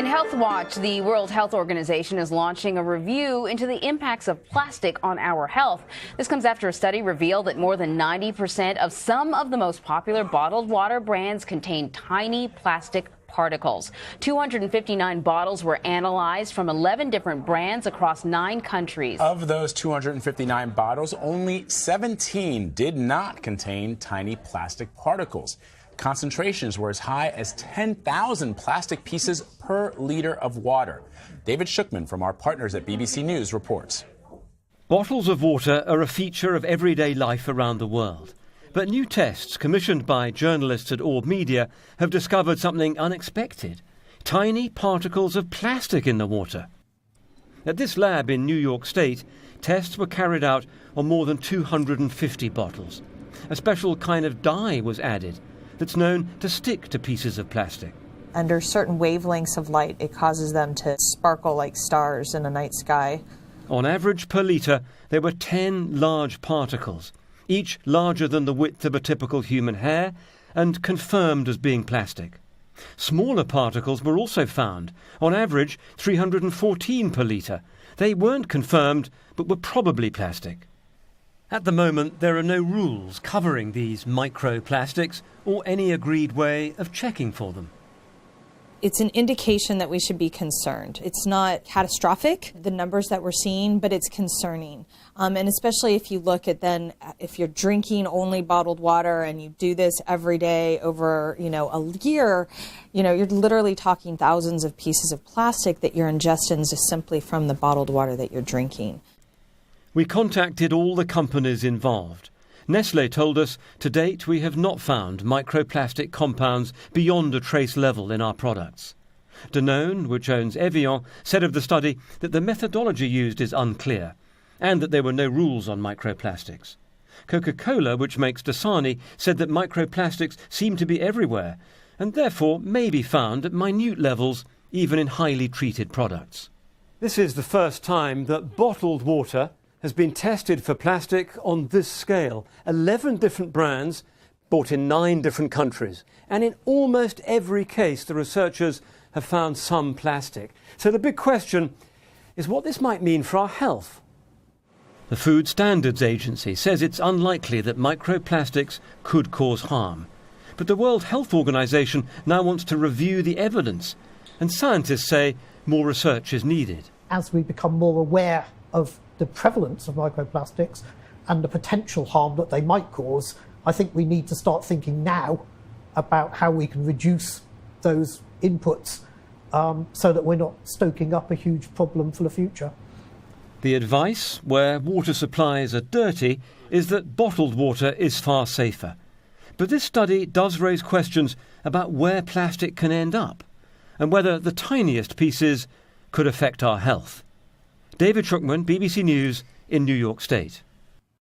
In Health Watch, the World Health Organization is launching a review into the impacts of plastic on our health. This comes after a study revealed that more than 90% of some of the most popular bottled water brands contain tiny plastic particles. 259 bottles were analyzed from 11 different brands across 9 countries. Of those 259 bottles, only 17 did not contain tiny plastic particles. Concentrations were as high as 10,000 plastic pieces per liter of water. David Shookman from our partners at BBC News reports. Bottles of water are a feature of everyday life around the world. But new tests commissioned by journalists at Orb Media have discovered something unexpected: tiny particles of plastic in the water. At this lab in New York State, tests were carried out on more than 250 bottles. A special kind of dye was added that's known to stick to pieces of plastic. Under certain wavelengths of light, it causes them to sparkle like stars in a night sky. On average per litre, there were 10 large particles, each larger than the width of a typical human hair and confirmed as being plastic. Smaller particles were also found, on average 314 per litre. They weren't confirmed, but were probably plastic. At the moment, there are no rules covering these microplastics or any agreed way of checking for them. It's an indication that we should be concerned. It's not catastrophic, the numbers that we're seeing, but it's concerning. And especially if you look at if you're drinking only bottled water and you do this every day over, a year, you're literally talking thousands of pieces of plastic that you're ingesting just simply from the bottled water that you're drinking. We contacted all the companies involved. Nestlé told us to date we have not found microplastic compounds beyond a trace level in our products. Danone, which owns Evian, said of the study that the methodology used is unclear and that there were no rules on microplastics. Coca-Cola, which makes Dasani, said that microplastics seem to be everywhere and therefore may be found at minute levels even in highly treated products. This is the first time that bottled water has been tested for plastic on this scale. 11 different brands bought in 9 different countries. And in almost every case, the researchers have found some plastic. So the big question is what this might mean for our health. The Food Standards Agency says it's unlikely that microplastics could cause harm. But the World Health Organization now wants to review the evidence. And scientists say more research is needed. As we become more aware of the prevalence of microplastics and the potential harm that they might cause, I think we need to start thinking now about how we can reduce those inputs so that we're not stoking up a huge problem for the future. The advice, where water supplies are dirty, is that bottled water is far safer. But this study does raise questions about where plastic can end up and whether the tiniest pieces could affect our health. David Shookman, BBC News in New York State.